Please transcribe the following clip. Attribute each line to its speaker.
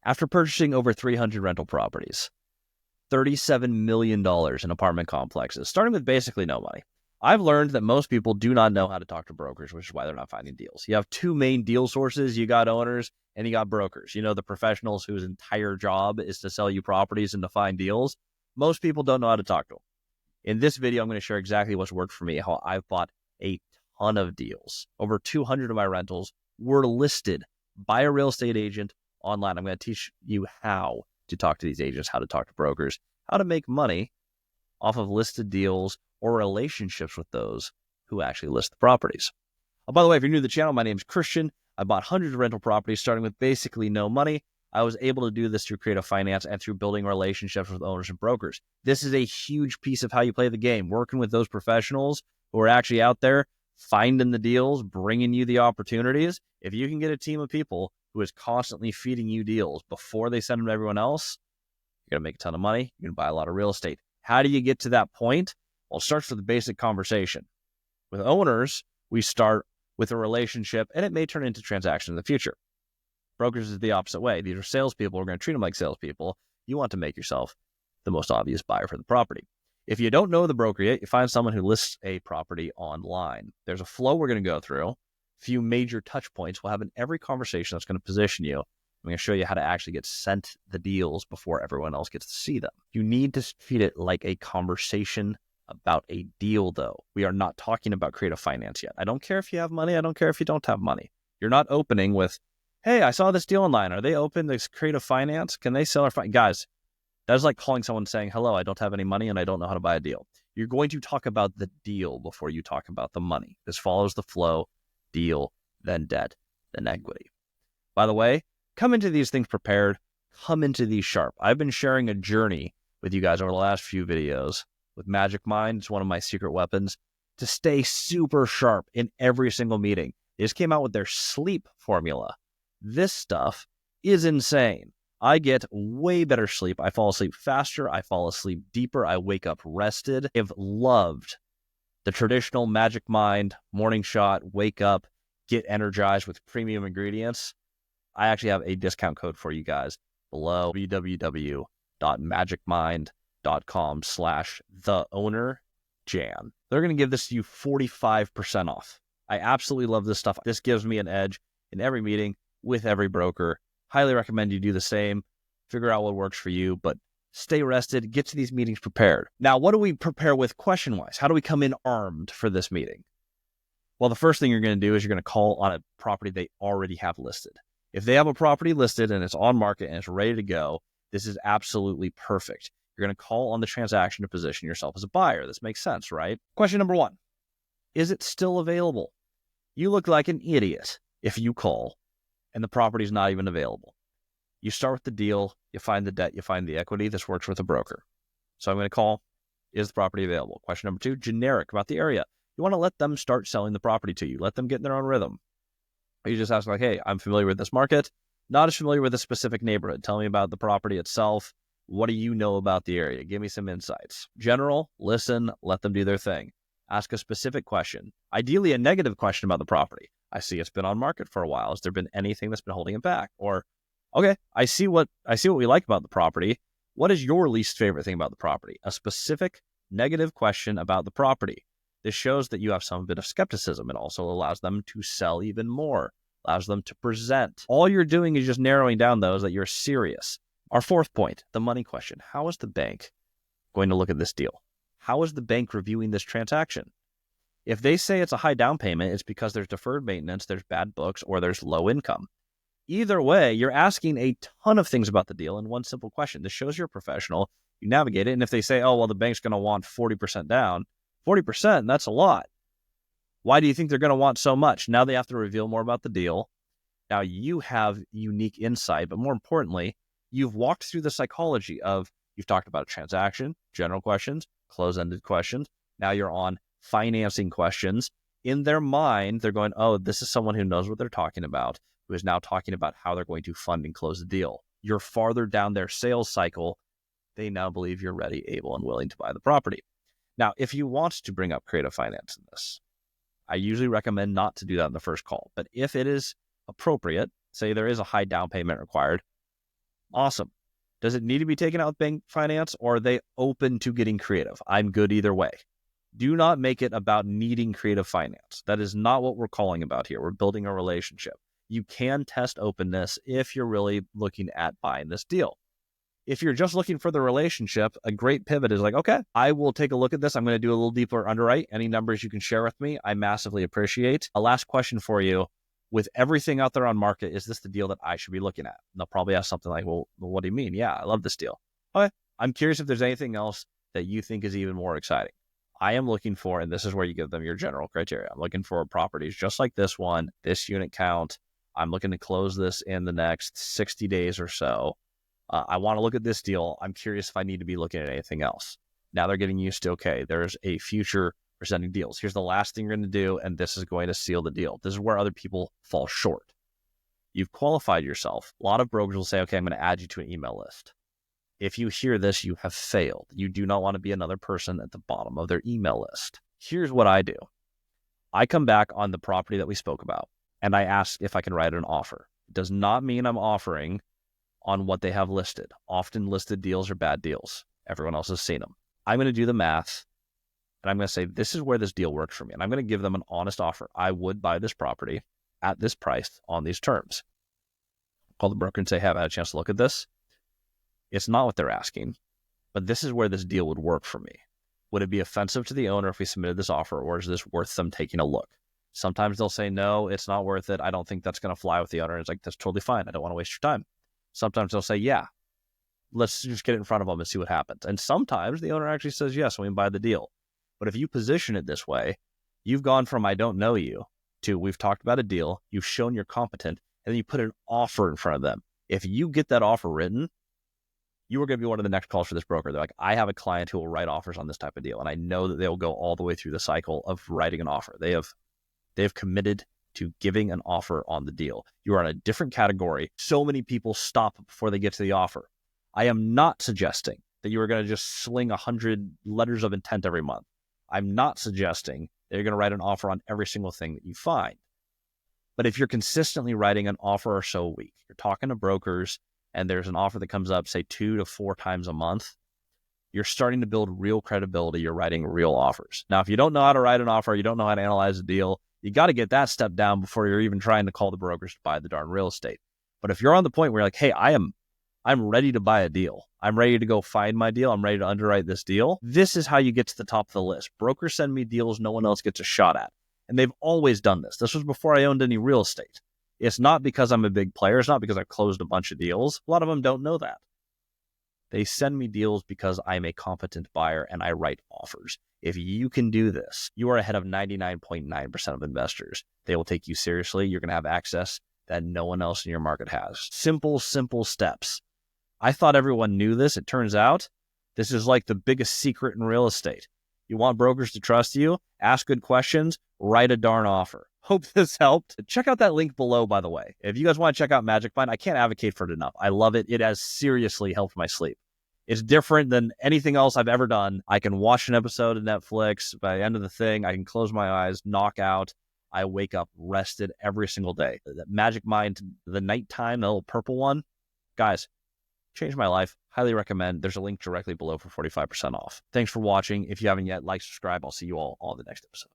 Speaker 1: After purchasing over 300 rental properties, $37 million in apartment complexes, starting with basically no money, I've learned that most people do not know how to talk to brokers, which is why they're not finding deals. You have two main deal sources. You got owners and you got brokers. You know, the professionals whose entire job is to sell you properties and to find deals. Most people don't know how to talk to them. In this video, I'm going to share exactly what's worked for me, how I've bought a ton of deals. Over 200 of my rentals were listed by a real estate agent online. I'm going to teach you how to talk to these agents, how to talk to brokers, how to make money off of listed deals or relationships with those who actually list the properties. Oh, by the way, if you're new to the channel, my name is Christian. I bought hundreds of rental properties starting with basically no money. I was able to do this through creative finance and through building relationships with owners and brokers. This is a huge piece of how you play the game, working with those professionals who are actually out there finding the deals, bringing you the opportunities. If you can get a team of people who is constantly feeding you deals before they send them to everyone else, you're going to make a ton of money. You're going to buy a lot of real estate. How do you get to that point? Well, it starts with a basic conversation. With owners, we start with a relationship, and it may turn into transaction in the future. Brokers is the opposite way. These are salespeople. We're going to treat them like salespeople. You want to make yourself the most obvious buyer for the property. If you don't know the broker yet, you find someone who lists a property online. There's a flow we're going to go through, a few major touch points we'll have in every conversation that's going to position you. I'm going to show you how to actually get sent the deals before everyone else gets to see them. You need to treat it like a conversation about a deal, though. We are not talking about creative finance yet. I don't care if you have money. I don't care if you don't have money. You're not opening with, hey, I saw this deal online. Are they open to creative finance? Can they sell our guys? That's like calling someone saying, hello, I don't have any money and I don't know how to buy a deal. You're going to talk about the deal before you talk about the money. This follows the flow: deal, then debt, then equity. By the way, come into these things prepared. Come into these sharp. I've been sharing a journey with you guys over the last few videos with Magic Mind. It's one of my secret weapons to stay super sharp in every single meeting. They just came out with their sleep formula. This stuff is insane. I get way better sleep. I fall asleep faster. I fall asleep deeper. I wake up rested. I've loved the traditional Magic Mind morning shot, wake up, get energized with premium ingredients. I actually have a discount code for you guys below: www.magicmind.com/theownerjan. They're going to give this to you 45% off. I absolutely love this stuff. This gives me an edge in every meeting with every broker. Highly recommend you do the same. Figure out what works for you, but stay rested. Get to these meetings prepared. Now, what do we prepare with question-wise? How do we come in armed for this meeting? Well, the first thing you're going to do is you're going to call on a property they already have listed. If they have a property listed and it's on market and it's ready to go, this is absolutely perfect. You're going to call on the transaction to position yourself as a buyer. This makes sense, right? Question number one, is it still available? You look like an idiot if you call and the property is not even available. You start with the deal, you find the debt, you find the equity. This works with a broker. So I'm going to call, is the property available? Question number two, generic about the area. You want to let them start selling the property to you. Let them get in their own rhythm. Or you just ask like, hey, I'm familiar with this market, not as familiar with a specific neighborhood. Tell me about the property itself. What do you know about the area? Give me some insights. General, listen, let them do their thing. Ask a specific question, ideally a negative question about the property. I see it's been on market for a while. Has there been anything that's been holding it back? Or, okay, I see what we like about the property. What is your least favorite thing about the property? A specific negative question about the property. This shows that you have some bit of skepticism. It also allows them to sell even more, allows them to present. All you're doing is just narrowing down those that you're serious. Our fourth point, the money question. How is the bank going to look at this deal? How is the bank reviewing this transaction? If they say it's a high down payment, it's because there's deferred maintenance, there's bad books, or there's low income. Either way, you're asking a ton of things about the deal in one simple question. This shows you're a professional. You navigate it. And if they say, oh, well, the bank's going to want 40% down, 40%, that's a lot. Why do you think they're going to want so much? Now they have to reveal more about the deal. Now you have unique insight, but more importantly, you've walked through the psychology of, you've talked about a transaction, general questions, close-ended questions. Now you're on financing questions. In their mind, they're going, oh, this is someone who knows what they're talking about, who is now talking about how they're going to fund and close the deal. You're farther down their sales cycle. They now believe you're ready, able, and willing to buy the property. Now, if you want to bring up creative finance in this, I usually recommend not to do that in the first call. But if it is appropriate, say there is a high down payment required, Awesome. Does it need to be taken out with bank finance, or are they open to getting creative? I'm good either way. Do not make it about needing creative finance. That is not what we're calling about here. We're building a relationship. You can test openness if you're really looking at buying this deal. If you're just looking for the relationship, a great pivot is like, okay, I will take a look at this. I'm going to do a little deeper underwrite. Any numbers you can share with me, I massively appreciate. A last question for you. With everything out there on market, is this the deal that I should be looking at? And they'll probably ask something like, well, what do you mean? Yeah, I love this deal. Okay. I'm curious if there's anything else that you think is even more exciting. I am looking for, and this is where you give them your general criteria. I'm looking for properties just like this one, this unit count. I'm looking to close this in the next 60 days or so. I want to look at this deal. I'm curious if I need to be looking at anything else. Now they're getting used to, okay, there's a future presenting deals. Here's the last thing you're going to do, and this is going to seal the deal. This is where other people fall short. You've qualified yourself. A lot of brokers will say, okay, I'm going to add you to an email list. If you hear this, you have failed. You do not want to be another person at the bottom of their email list. Here's what I do. I come back on the property that we spoke about, and I ask if I can write an offer. It does not mean I'm offering on what they have listed. Often listed deals are bad deals. Everyone else has seen them. I'm going to do the math, and I'm going to say, this is where this deal works for me. And I'm going to give them an honest offer. I would buy this property at this price on these terms. Call the broker and say, hey, I've had a chance to look at this. It's not what they're asking, but this is where this deal would work for me. Would it be offensive to the owner if we submitted this offer, or is this worth them taking a look? Sometimes they'll say, no, it's not worth it. I don't think that's going to fly with the owner. It's like, that's totally fine. I don't want to waste your time. Sometimes they'll say, yeah, let's just get it in front of them and see what happens. And sometimes the owner actually says, yes, we can buy the deal. But if you position it this way, you've gone from I don't know you to we've talked about a deal, you've shown you're competent, and then you put an offer in front of them. If you get that offer written, you are going to be one of the next calls for this broker. They're like, I have a client who will write offers on this type of deal, and I know that they'll go all the way through the cycle of writing an offer. They have committed to giving an offer on the deal. You are in a different category. So many people stop before they get to the offer. I am not suggesting that you are going to just sling 100 letters of intent every month. I'm not suggesting that you're going to write an offer on every single thing that you find. But if you're consistently writing an offer or so a week, you're talking to brokers, and there's an offer that comes up, say 2 to 4 times a month, you're starting to build real credibility. You're writing real offers. Now, if you don't know how to write an offer, you don't know how to analyze a deal, you got to get that step down before you're even trying to call the brokers to buy the darn real estate. But if you're on the point where you're like, hey, I'm ready to buy a deal. I'm ready to go find my deal. I'm ready to underwrite this deal. This is how you get to the top of the list. Brokers send me deals no one else gets a shot at. And they've always done this. This was before I owned any real estate. It's not because I'm a big player. It's not because I've closed a bunch of deals. A lot of them don't know that. They send me deals because I'm a competent buyer and I write offers. If you can do this, you are ahead of 99.9% of investors. They will take you seriously. You're going to have access that no one else in your market has. Simple steps. I thought everyone knew this. It turns out this is like the biggest secret in real estate. You want brokers to trust you? Ask good questions. Write a darn offer. Hope this helped. Check out that link below, by the way. If you guys want to check out Magic Mind, I can't advocate for it enough. I love it. It has seriously helped my sleep. It's different than anything else I've ever done. I can watch an episode of Netflix. By the end of the thing, I can close my eyes, knock out. I wake up rested every single day. That Magic Mind, the nighttime, the little purple one, guys, changed my life. Highly recommend. There's a link directly below for 45% off. Thanks for watching. If you haven't yet, like, subscribe. I'll see you all on the next episode.